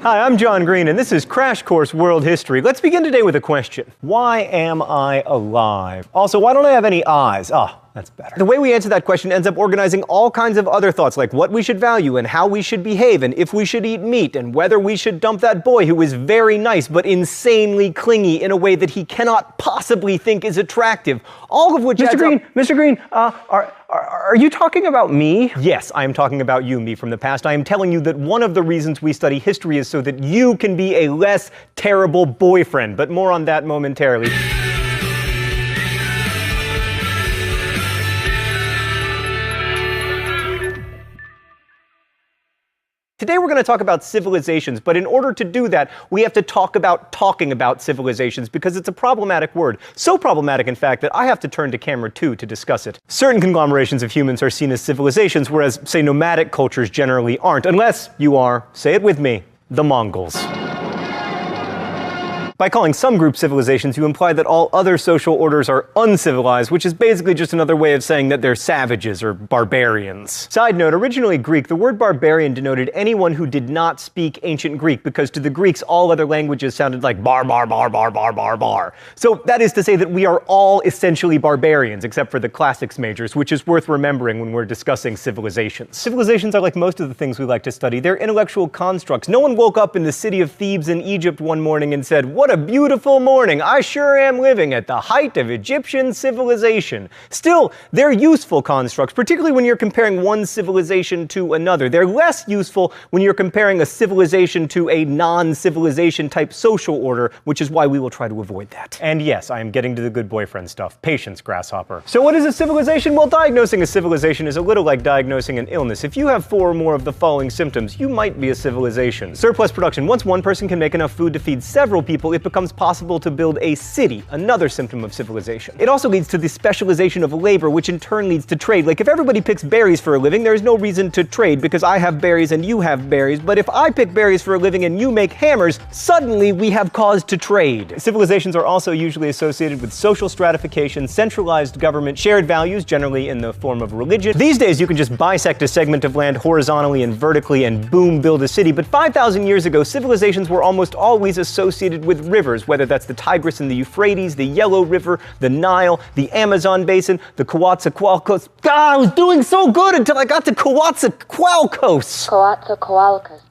Hi, I'm John Green, and this is Crash Course World History. Let's begin today with a question. Why am I alive? Also, why don't I have any eyes? That's better. The way we answer that question ends up organizing all kinds of other thoughts, like what we should value and how we should behave and if we should eat meat and whether we should dump that boy who is very nice but insanely clingy in a way that he cannot possibly think is attractive. All of which Mr. Green, are you talking about me? Yes, I am talking about you, me from the past. I am telling you that one of the reasons we study history is so that you can be a less terrible boyfriend, but more on that momentarily. Today we're going to talk about civilizations, but in order to do that, we have to talk about talking about civilizations because it's a problematic word. So problematic, in fact, that I have to turn to camera 2 to discuss it. Certain conglomerations of humans are seen as civilizations, whereas, say, nomadic cultures generally aren't, unless you are, say it with me, the Mongols. By calling some groups civilizations, you imply that all other social orders are uncivilized, which is basically just another way of saying that they're savages or barbarians. Side note, originally Greek, the word barbarian denoted anyone who did not speak ancient Greek, because to the Greeks all other languages sounded like bar, bar, bar, bar, bar, bar, bar. So that is to say that we are all essentially barbarians, except for the classics majors, which is worth remembering when we're discussing civilizations. Civilizations are like most of the things we like to study. They're intellectual constructs. No one woke up in the city of Thebes in Egypt one morning and said, "What a beautiful morning. I sure am living at the height of Egyptian civilization." Still, they're useful constructs, particularly when you're comparing one civilization to another. They're less useful when you're comparing a civilization to a non-civilization type social order, which is why we will try to avoid that. And yes, I am getting to the good boyfriend stuff. Patience, grasshopper. So what is a civilization? Well, diagnosing a civilization is a little like diagnosing an illness. If you have 4 or more of the following symptoms, you might be a civilization. Surplus production. Once one person can make enough food to feed several people, it becomes possible to build a city, another symptom of civilization. It also leads to the specialization of labor, which in turn leads to trade. Like if everybody picks berries for a living, there is no reason to trade because I have berries and you have berries, but if I pick berries for a living and you make hammers, suddenly we have cause to trade. Civilizations are also usually associated with social stratification, centralized government, shared values, generally in the form of religion. These days you can just bisect a segment of land horizontally and vertically and boom, build a city, but 5,000 years ago, civilizations were almost always associated with rivers, whether that's the Tigris and the Euphrates, the Yellow River, the Nile, the Amazon Basin, the Coatzacoalcos. God, I was doing so good until I got to Coatzacoalcos.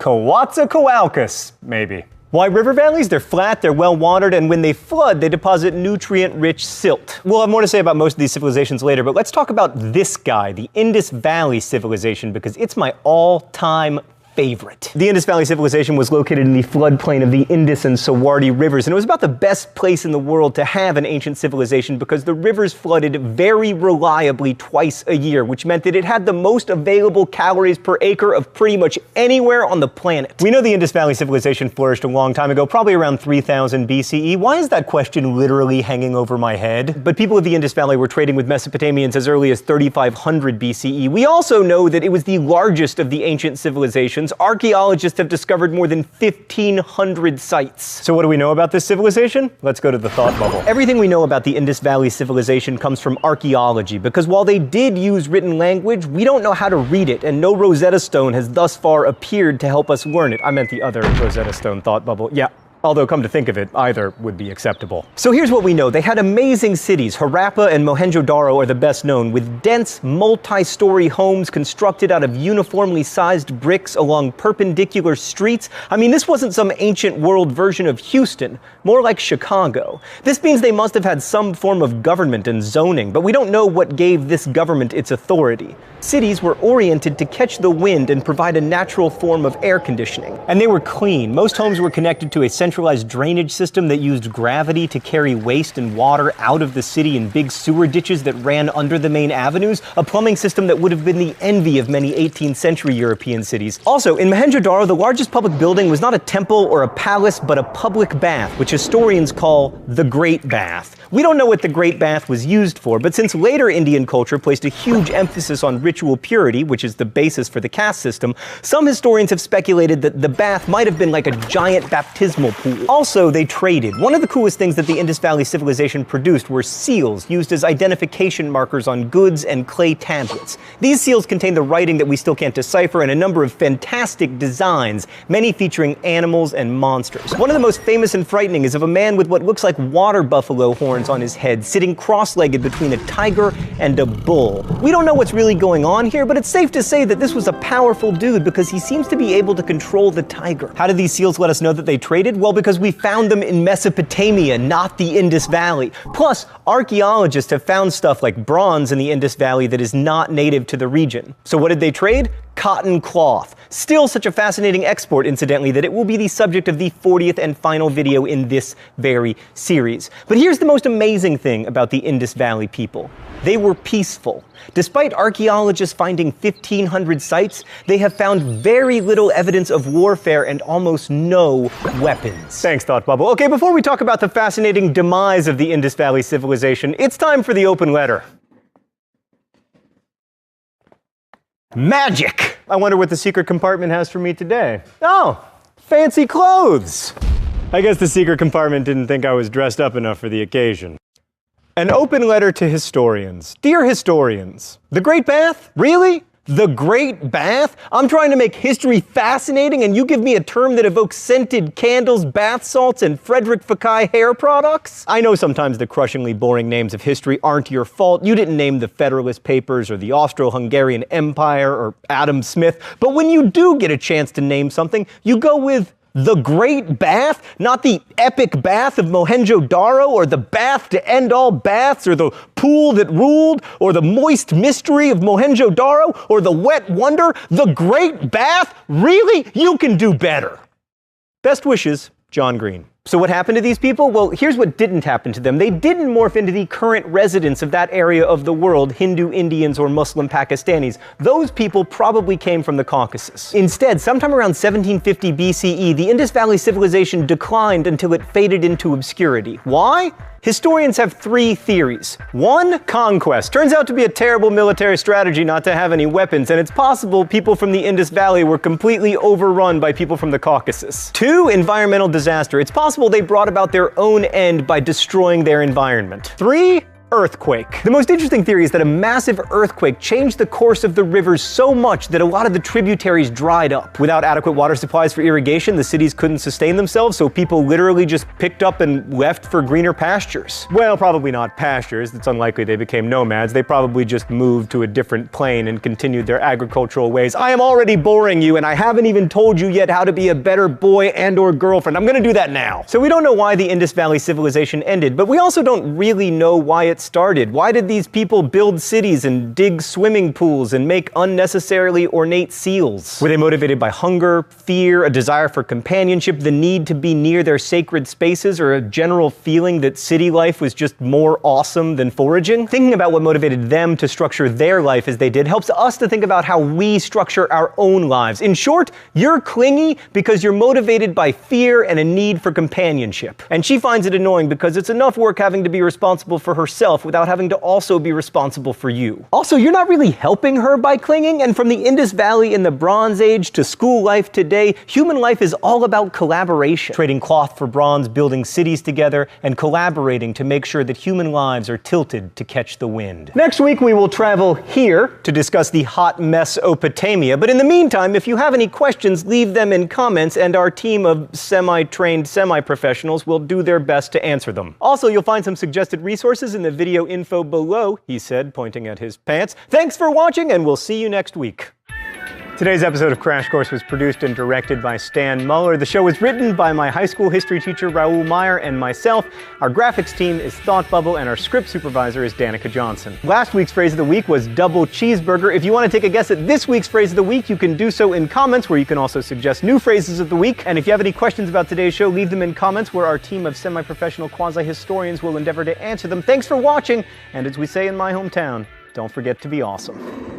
Coatzacoalcos, maybe. Why river valleys? They're flat, they're well watered, and when they flood, they deposit nutrient-rich silt. We'll have more to say about most of these civilizations later, but let's talk about this guy, the Indus Valley civilization, because it's my all-time favorite. The Indus Valley civilization was located in the floodplain of the Indus and Sawardi rivers, and it was about the best place in the world to have an ancient civilization because the rivers flooded very reliably twice a year, which meant that it had the most available calories per acre of pretty much anywhere on the planet. We know the Indus Valley civilization flourished a long time ago, probably around 3000 BCE. Why is that question literally hanging over my head? But people of the Indus Valley were trading with Mesopotamians as early as 3500 BCE. We also know that it was the largest of the ancient civilizations. Archaeologists have discovered more than 1,500 sites. So what do we know about this civilization? Let's go to the thought bubble. Everything we know about the Indus Valley civilization comes from archaeology, because while they did use written language, we don't know how to read it, and no Rosetta Stone has thus far appeared to help us learn it. I meant the other Rosetta Stone thought bubble. Yeah. Although, come to think of it, either would be acceptable. So here's what we know. They had amazing cities. Harappa and Mohenjo-Daro are the best known, with dense, multi-story homes constructed out of uniformly sized bricks along perpendicular streets. I mean, this wasn't some ancient world version of Houston, more like Chicago. This means they must have had some form of government and zoning, but we don't know what gave this government its authority. Cities were oriented to catch the wind and provide a natural form of air conditioning. And they were clean. Most homes were connected to a centralized drainage system that used gravity to carry waste and water out of the city in big sewer ditches that ran under the main avenues, a plumbing system that would have been the envy of many 18th century European cities. Also, in Mohenjo-Daro, the largest public building was not a temple or a palace, but a public bath, which historians call the Great Bath. We don't know what the Great Bath was used for, but since later Indian culture placed a huge emphasis on ritual ritual purity, which is the basis for the caste system, some historians have speculated that the bath might have been like a giant baptismal pool. Also, they traded. One of the coolest things that the Indus Valley civilization produced were seals used as identification markers on goods and clay tablets. These seals contain the writing that we still can't decipher and a number of fantastic designs, many featuring animals and monsters. One of the most famous and frightening is of a man with what looks like water buffalo horns on his head, sitting cross-legged between a tiger and a bull. We don't know what's really going on here, but it's safe to say that this was a powerful dude because he seems to be able to control the tiger. How did these seals let us know that they traded? Well, because we found them in Mesopotamia, not the Indus Valley. Plus, archaeologists have found stuff like bronze in the Indus Valley that is not native to the region. So what did they trade? Cotton cloth. Still such a fascinating export, incidentally, that it will be the subject of the 40th and final video in this very series. But here's the most amazing thing about the Indus Valley people. They were peaceful. Despite archaeologists finding 1,500 sites, they have found very little evidence of warfare and almost no weapons. Thanks, Thought Bubble. Okay, before we talk about the fascinating demise of the Indus Valley civilization, it's time for the open letter. Magic! I wonder what the secret compartment has for me today. Oh, fancy clothes! I guess the secret compartment didn't think I was dressed up enough for the occasion. An open letter to historians. Dear historians, the Great Bath? Really? The Great Bath? I'm trying to make history fascinating and you give me a term that evokes scented candles, bath salts, and Frederick Fekkai hair products? I know sometimes the crushingly boring names of history aren't your fault. You didn't name the Federalist Papers or the Austro-Hungarian Empire or Adam Smith. But when you do get a chance to name something, you go with the Great Bath, not the epic bath of Mohenjo-Daro, or the bath to end all baths, or the pool that ruled, or the moist mystery of Mohenjo-Daro, or the wet wonder. The Great Bath? Really? You can do better. Best wishes, John Green. So what happened to these people? Well, here's what didn't happen to them. They didn't morph into the current residents of that area of the world, Hindu Indians or Muslim Pakistanis. Those people probably came from the Caucasus. Instead, sometime around 1750 BCE, the Indus Valley civilization declined until it faded into obscurity. Why? Historians have three theories. One, conquest. Turns out to be a terrible military strategy not to have any weapons, and it's possible people from the Indus Valley were completely overrun by people from the Caucasus. Two, environmental disaster. It's possible they brought about their own end by destroying their environment. Three, earthquake. The most interesting theory is that a massive earthquake changed the course of the rivers so much that a lot of the tributaries dried up. Without adequate water supplies for irrigation, the cities couldn't sustain themselves, so people literally just picked up and left for greener pastures. Well, probably not pastures. It's unlikely they became nomads. They probably just moved to a different plane and continued their agricultural ways. I am already boring you, and I haven't even told you yet how to be a better boy and/or girlfriend. I'm gonna do that now. So we don't know why the Indus Valley civilization ended, but we also don't really know why it started. Why did these people build cities and dig swimming pools and make unnecessarily ornate seals? Were they motivated by hunger, fear, a desire for companionship, the need to be near their sacred spaces, or a general feeling that city life was just more awesome than foraging? Thinking about what motivated them to structure their life as they did helps us to think about how we structure our own lives. In short, you're clingy because you're motivated by fear and a need for companionship. And she finds it annoying because it's enough work having to be responsible for herself without having to also be responsible for you. Also, you're not really helping her by clinging, and from the Indus Valley in the Bronze Age to school life today, human life is all about collaboration. Trading cloth for bronze, building cities together, and collaborating to make sure that human lives are tilted to catch the wind. Next week, we will travel here to discuss the hot Mesopotamia, but in the meantime, if you have any questions, leave them in comments, and our team of semi-trained semi-professionals will do their best to answer them. Also, you'll find some suggested resources in the video info below, he said, pointing at his pants. Thanks for watching, and we'll see you next week. Today's episode of Crash Course was produced and directed by Stan Muller. The show was written by my high school history teacher, Raoul Meyer, and myself. Our graphics team is Thought Bubble, and our script supervisor is Danica Johnson. Last week's phrase of the week was double cheeseburger. If you want to take a guess at this week's phrase of the week, you can do so in comments, where you can also suggest new phrases of the week. And if you have any questions about today's show, leave them in comments, where our team of semi-professional quasi-historians will endeavor to answer them. Thanks for watching, and as we say in my hometown, don't forget to be awesome.